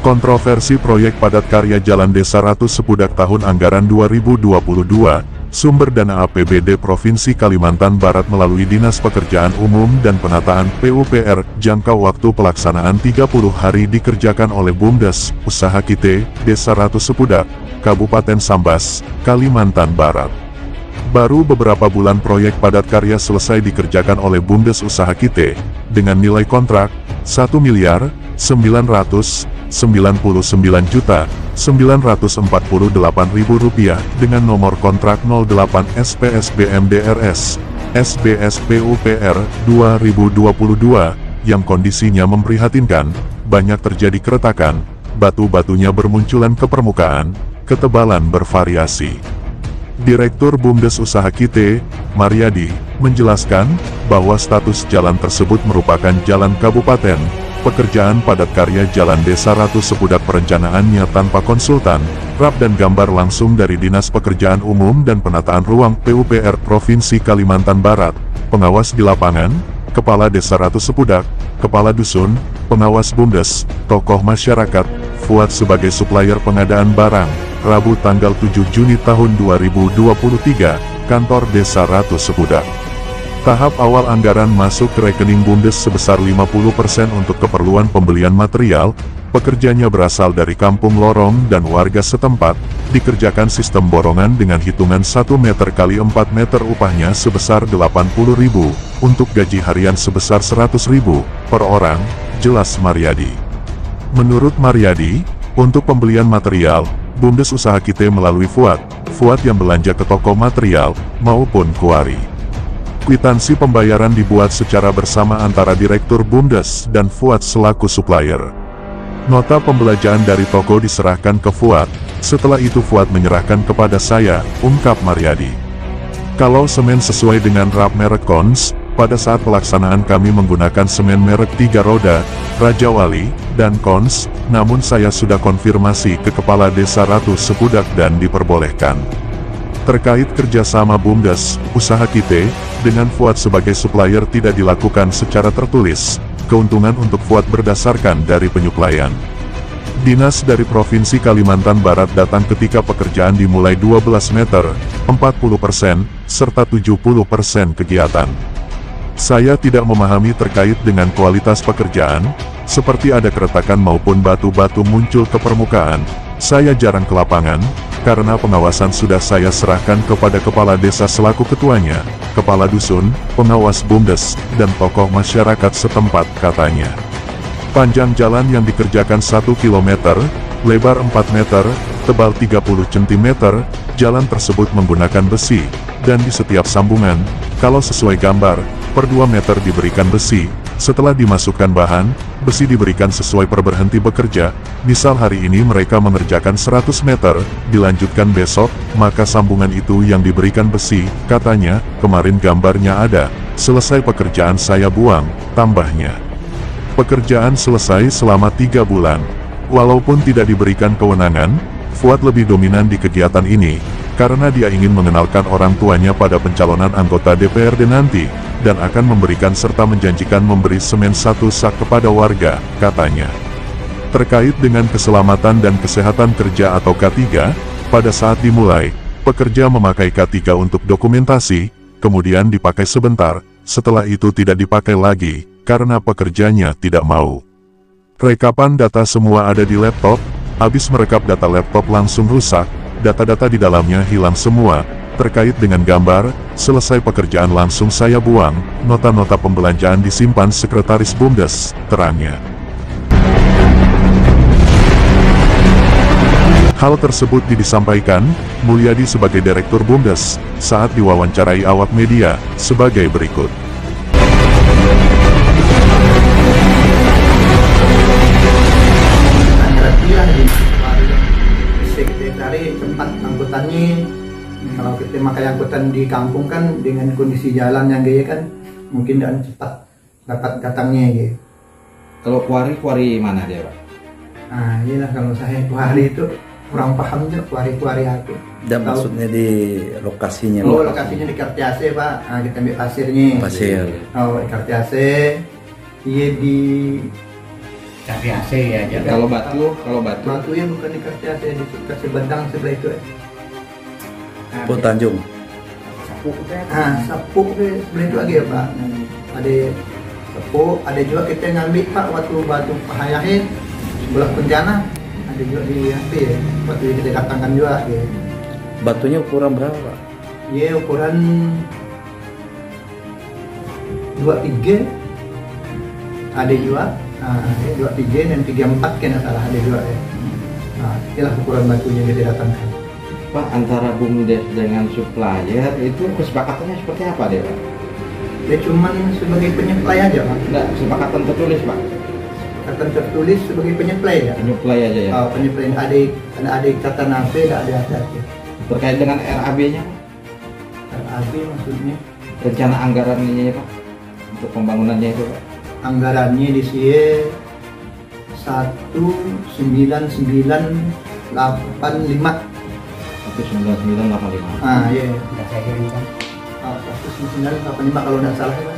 Kontroversi proyek padat karya Jalan Desa Ratu Sepudak tahun anggaran 2022, sumber dana APBD Provinsi Kalimantan Barat melalui Dinas Pekerjaan Umum dan Penataan PUPR, jangka waktu pelaksanaan 30 hari dikerjakan oleh BUMDes, Usaha Kite, Desa Ratu Sepudak, Kabupaten Sambas, Kalimantan Barat. Baru beberapa bulan proyek padat karya selesai dikerjakan oleh BUMDes Usaha Kite, dengan nilai kontrak Rp1.099.948.000 dengan nomor kontrak 08 SPSBMDRS, SBS PUPR 2022, yang kondisinya memprihatinkan, banyak terjadi keretakan, batu-batunya bermunculan ke permukaan, ketebalan bervariasi. Direktur BUMDes Usaha Kite, Mariadi, menjelaskan bahwa status jalan tersebut merupakan jalan kabupaten. Pekerjaan padat karya Jalan Desa Ratu Sepudak perencanaannya tanpa konsultan, RAP dan gambar langsung dari Dinas Pekerjaan Umum dan Penataan Ruang PUPR Provinsi Kalimantan Barat, pengawas di lapangan, Kepala Desa Ratu Sepudak, Kepala Dusun, pengawas BUMDes, tokoh masyarakat, Fuad sebagai supplier pengadaan barang, Rabu tanggal 7 Juni tahun 2023, Kantor Desa Ratu Sepudak. Tahap awal anggaran masuk ke rekening BUMDes sebesar 50% untuk keperluan pembelian material, pekerjanya berasal dari kampung lorong dan warga setempat, dikerjakan sistem borongan dengan hitungan 1 meter kali 4 meter upahnya sebesar 80.000, untuk gaji harian sebesar 100.000 per orang, jelas Mariadi. Menurut Mariadi, untuk pembelian material, BUMDes Usaha Kite melalui Fuad yang belanja ke toko material, maupun kuari. Kwitansi pembayaran dibuat secara bersama antara Direktur BUMDes dan Fuad selaku supplier. Nota pembelanjaan dari toko diserahkan ke Fuad, setelah itu Fuad menyerahkan kepada saya, ungkap Mariadi. Kalau semen sesuai dengan RAP merek Kons, pada saat pelaksanaan kami menggunakan semen merek 3 roda, Raja Wali, dan Kons, namun saya sudah konfirmasi ke Kepala Desa Ratu Sepudak dan diperbolehkan. Terkait kerjasama BUMDes, Usaha Kite, dengan Fuad sebagai supplier tidak dilakukan secara tertulis, keuntungan untuk Fuad berdasarkan dari penyuplaian. Dinas dari Provinsi Kalimantan Barat datang ketika pekerjaan dimulai 12 meter, 40%, serta 70% kegiatan. Saya tidak memahami terkait dengan kualitas pekerjaan, seperti ada keretakan maupun batu-batu muncul ke permukaan. Saya jarang ke lapangan, karena pengawasan sudah saya serahkan kepada Kepala Desa selaku ketuanya, Kepala Dusun, pengawas BUMDes, dan tokoh masyarakat setempat, katanya. Panjang jalan yang dikerjakan 1 km, lebar 4 meter, tebal 30 cm, jalan tersebut menggunakan besi, dan di setiap sambungan, kalau sesuai gambar, per 2 meter diberikan besi. Setelah dimasukkan bahan, besi diberikan sesuai per berhenti bekerja. Misal hari ini mereka mengerjakan 100 meter, dilanjutkan besok, maka sambungan itu yang diberikan besi, katanya. Kemarin gambarnya ada, selesai pekerjaan saya buang, tambahnya. Pekerjaan selesai selama 3 bulan. Walaupun tidak diberikan kewenangan, Fuad lebih dominan di kegiatan ini, karena dia ingin mengenalkan orang tuanya pada pencalonan anggota DPRD nanti, dan akan memberikan serta menjanjikan memberi semen 1 sak kepada warga, katanya. Terkait dengan keselamatan dan kesehatan kerja atau K3, pada saat dimulai, pekerja memakai K3 untuk dokumentasi, kemudian dipakai sebentar, setelah itu tidak dipakai lagi, karena pekerjanya tidak mau. Rekapan data semua ada di laptop, habis merekap data laptop langsung rusak, data-data di dalamnya hilang semua. Terkait dengan gambar, selesai pekerjaan langsung saya buang, nota-nota pembelanjaan disimpan Sekretaris BUMDes, terangnya. Hal tersebut disampaikan Mulyadi sebagai Direktur BUMDes, saat diwawancarai awak media, sebagai berikut. Dari tempat angkutannya, kalau kita pakai angkutan di kampung kan dengan kondisi jalan yang gaya kan mungkin dan cepat dapat datangnya gitu. Kalau kuari mana dia, Pak? Nah inilah kalau saya kuari itu kurang paham juga kuari aku. Dan maksudnya di lokasinya? Oh lokasinya di Kartiase Pak, nah, kita ambil pasirnya. Pasir. Oh di Kartiase, iya di Kasih AC aja. Kalau batu Batunya bukan dikasih AC, dikasih bedang sebelah itu. Pun Tanjung. Sapuk ke sebelah itu lagi ya Pak. Ada sapuk, ada juga kita ngambil Pak waktu batu pahayahin sebelah Pontianak. Ada juga di HP ya, waktu kita datangkan juga ya. Batunya ukuran berapa, Pak? Iya ukuran 23 ada juga. 23 dan 34 kan salah ada juga ya. Nah, itulah ukuran batunya yang kita datangkan. Pak, antara BUMDes dengan supplier itu kesepakatannya seperti apa deh Pak? Dia cuman sebagai penyuplai aja Pak. Enggak, kesepakatan tertulis Pak? Kesepakatan tertulis sebagai penyuplai ya. Penyuplai aja ya? Penyuplai ada ikatan AP, ada apa. Terkait dengan RAB-nya? RAB maksudnya? Rencana anggarannya ya Pak? Untuk pembangunannya itu Pak? Anggarannya di sini 1995. 1985. Iya. Udah saya kirimkan. 1985 kalau tidak salah ya,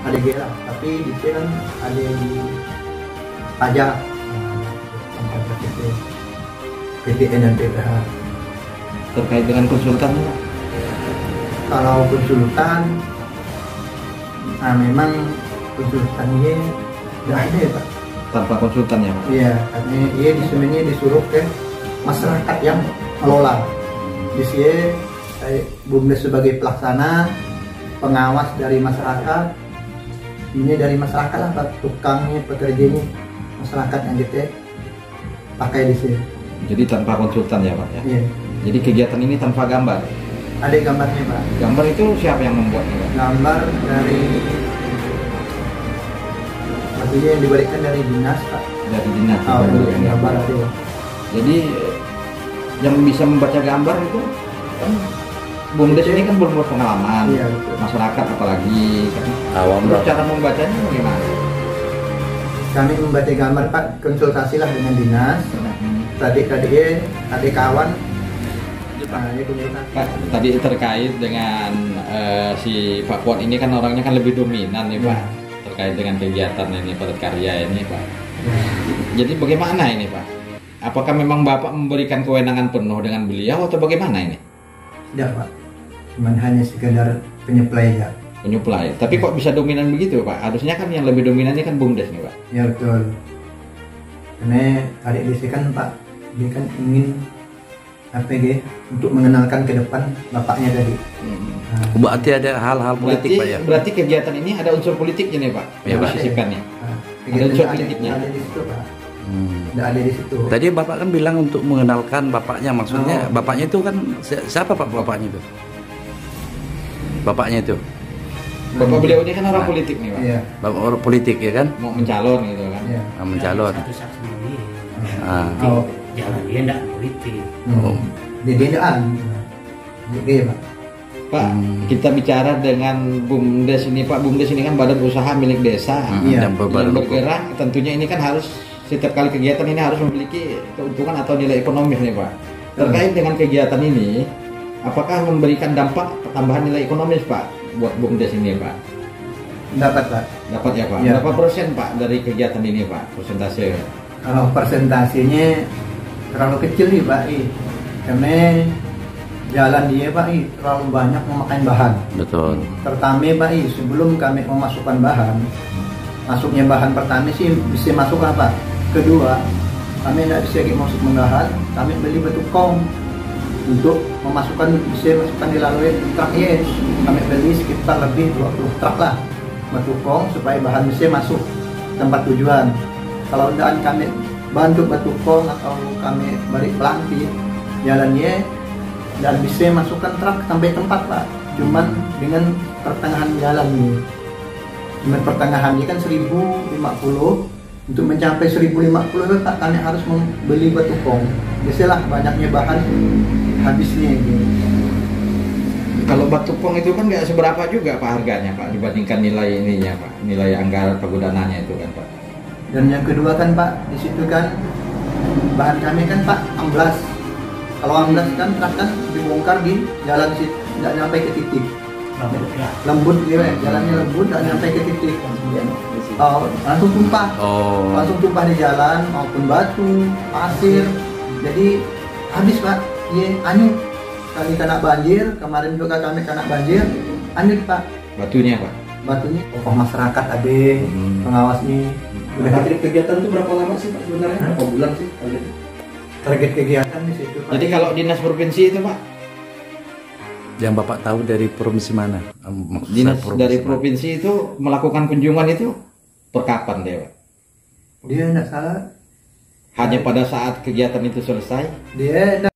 ada gera. Tapi di sini kan ada di pajak, PTN dan PPH. Terkait dengan konsultan Pak? Kalau konsultan, memang konsultannya tidak ada ya Pak. Tanpa konsultan ya Pak? Iya, karena dia sebenarnya disuruh ke masyarakat yang mengelola. Di sini BUMDes sebagai pelaksana, pengawas dari masyarakat. Ini dari masyarakat lah Pak, tukangnya, pekerjanya, masyarakat yang kita pakai di sini. Jadi tanpa konsultan ya Pak ya? Iya. Jadi kegiatan ini tanpa gambar? Ada gambarnya Pak. Gambar itu siapa yang membuatnya Pak? Gambar dari maksudnya yang diberikan dari dinas Pak. Dari dinas? Gambar ada. Jadi yang bisa membaca gambar itu kan BUMDes ini kan belum berpengalaman, Iya, betul. masyarakat apalagi kan. Awam Terus lah. cara membacanya bagaimana? Kami membaca gambar Pak, konsultasilah dengan dinas. Tadi ada kawan. Dia konsultasi. Pak, tadi terkait dengan si Pak Puan ini kan orangnya kan lebih dominan nih Pak, terkait dengan kegiatan ini padat karya ini Pak. Jadi bagaimana ini Pak? Apakah memang Bapak memberikan kewenangan penuh dengan beliau atau bagaimana ini? Tidak Pak, cuman hanya sekedar penyuplai ya. Penyuplai. Tapi kok bisa dominan begitu Pak? Harusnya kan yang lebih dominan ini kan BUMDes nih Pak. Ya betul. Karena adik desi kan Pak, dia kan ingin APG untuk mengenalkan ke depan bapaknya tadi. Berarti ada hal-hal politik, Pak ya? Berarti kegiatan ini ada unsur politiknya nih Pak? Ya, Pak. Disisipkannya. Ada unsur politiknya. Ada di situ Pak. Ada di situ. Tadi Bapak kan bilang untuk mengenalkan bapaknya, maksudnya bapaknya itu kan siapa Pak bapaknya itu? Bapaknya itu? Bapak beliau ini kan orang politik nih Pak. Iya. Bapak orang politik ya kan? Mau mencalon gitu kan. Iya. Mencalon. Satu saksi sendiri. Oh. Jalan dia enggak politik. Dia bedaan. Gitu Pak. Pak, kita bicara dengan BUMDes ini Pak. BUMDes ini kan badan usaha milik desa. Iya. Dan Yang bergerak tentunya ini kan harus setiap kali kegiatan ini harus memiliki keuntungan atau nilai ekonomis nih Pak. Terkait dengan kegiatan ini, apakah memberikan dampak tambahan nilai ekonomis Pak buat BUMDes ini Pak? Dapat Pak. Dapat ya Pak. Ya. Berapa persen Pak dari kegiatan ini Pak? Persentase? Kalau persentasenya terlalu kecil nih Pak. Karena jalan dia Pak terlalu banyak memakan bahan. Betul. Pertama Pak, sebelum kami memasukkan bahan, masuknya bahan pertama sih bisa masuk apa? Kedua, kami tidak bisa masuk bahan, kami beli batu kong untuk memasukkan, bisa masukkan di lalui truk ya. Kami beli sekitar lebih 20 truk lah batu kong supaya bahan bisa masuk tempat tujuan. Kalau tidak kami bantu batu kong atau kami beri pelanti jalannya dan bisa masukkan truk sampai tempat Pak. Cuman dengan pertengahan jalan nih. Cuman pertengahannya kan 1050. Untuk mencapai 1050 Pak, kami harus membeli batu kong. Biasalah banyaknya bahan habisnya gitu. Kalau batu kong itu kan nggak seberapa juga Pak harganya Pak dibandingkan nilai ininya Pak, nilai anggaran penggunaannya itu kan Pak. Dan yang kedua kan Pak, di situ kan bahan kami kan Pak amblas. Kalau amblas kan truk kan dibongkar di jalan situ, tidak sampai ke titik. Lembut ya. lembut gitu ya, jalannya lembut dan sampai ke titik. Langsung tumpah. Langsung tumpah di jalan maupun batu, pasir. Jadi habis Pak, iya anyut. Kami kena banjir, kemarin juga kami kena banjir, anyut Pak. Batunya Pak? Batunya tokoh masyarakat ada, pengawasnya. Udah target kegiatan itu berapa lama sih Pak sebenarnya? Berapa bulan sih? Target kegiatan di situ Pak. Jadi kalau dinas provinsi itu Pak? Yang Bapak tahu dari provinsi mana? Dinas dari mana? provinsi itu melakukan kunjungan itu per kapan deh Pak? Dia tidak salah, Hanya pada saat kegiatan itu selesai? dia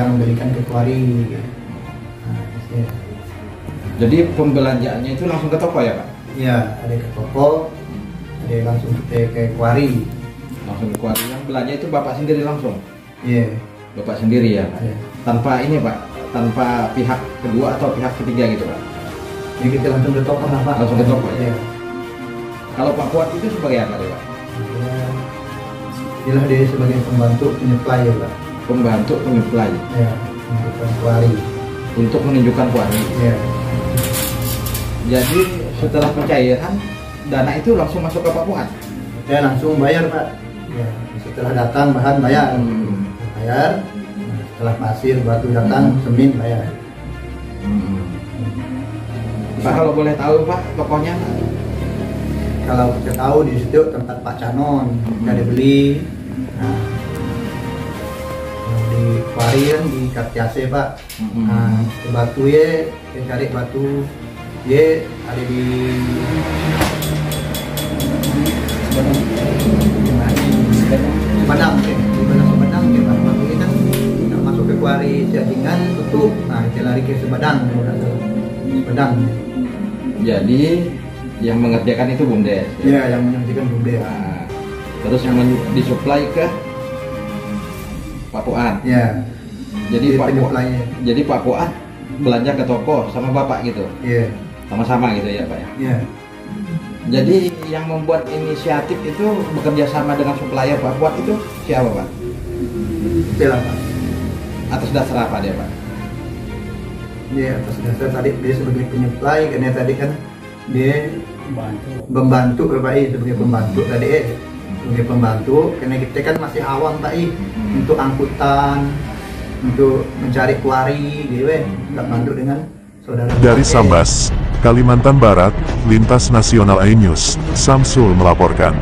yang memberikan ke kuari. Jadi pembelanjaannya itu langsung ke toko ya Pak? Iya, ada ke toko, ada langsung ke kuari. Langsung ke kuari. Yang belanja itu Bapak sendiri langsung? Iya. Bapak sendiri ya Pak? Iya. Tanpa ini Pak? Tanpa pihak kedua atau pihak ketiga gitu Pak? Jadi kita langsung ke toko lah Pak. Langsung ke toko ya? Iya. Kalau Pak Kuat itu sebagai apa Pak? Inilah dia sebagai pembantu penyuplai ya Pak. Pembantu penyuplai? Ya, menunjukkan kuari. Untuk menunjukkan kuari? Iya. Jadi setelah pencairan, dana itu langsung masuk ke Pak Fuad? Saya langsung bayar Pak. Ya, setelah datang bahan bayar. Bayar. Setelah pasir batu datang, semin bayar. Pak kalau boleh tahu Pak, tokonya? Kalau kita tahu di situ tempat Pak Canon, kita beli. Nah, di kuari kan di Kartiase Pak. Nah, di batu ya, kita cari batu. Dia ada di Sumedang, di Sumedang dia Pak. Batu ini kan nggak masuk ke kuari Siatingan tutup. Nah, kita lari ke Sumedang, Sumedang. Jadi yang mengerjakan itu BUMDes? Iya, yang menyajikan BUMDes. Nah, terus yang disuplai ke Pak Fuad? Iya. Jadi Pak Fuad, penyuplainya. jadi Pak Fuad belanja ke toko sama Bapak gitu? Iya. Sama-sama gitu ya Pak ya? Iya. Jadi yang membuat inisiatif itu bekerja sama dengan supplier Pak Fuad itu siapa Pak? Itulah Pak. Atas dasar apa dia Pak? Dia atas dasar tadi dia sebagai penyuplai, karena tadi kan dia membantu Pak I sebagai pembantu tadi sebagai pembantu, karena kita kan masih awam Pak I untuk angkutan, untuk mencari kuari gitu nggak bantu dengan saudara. Dari Sambas, Kalimantan Barat, Lintas Nasional iNews, Samsul melaporkan.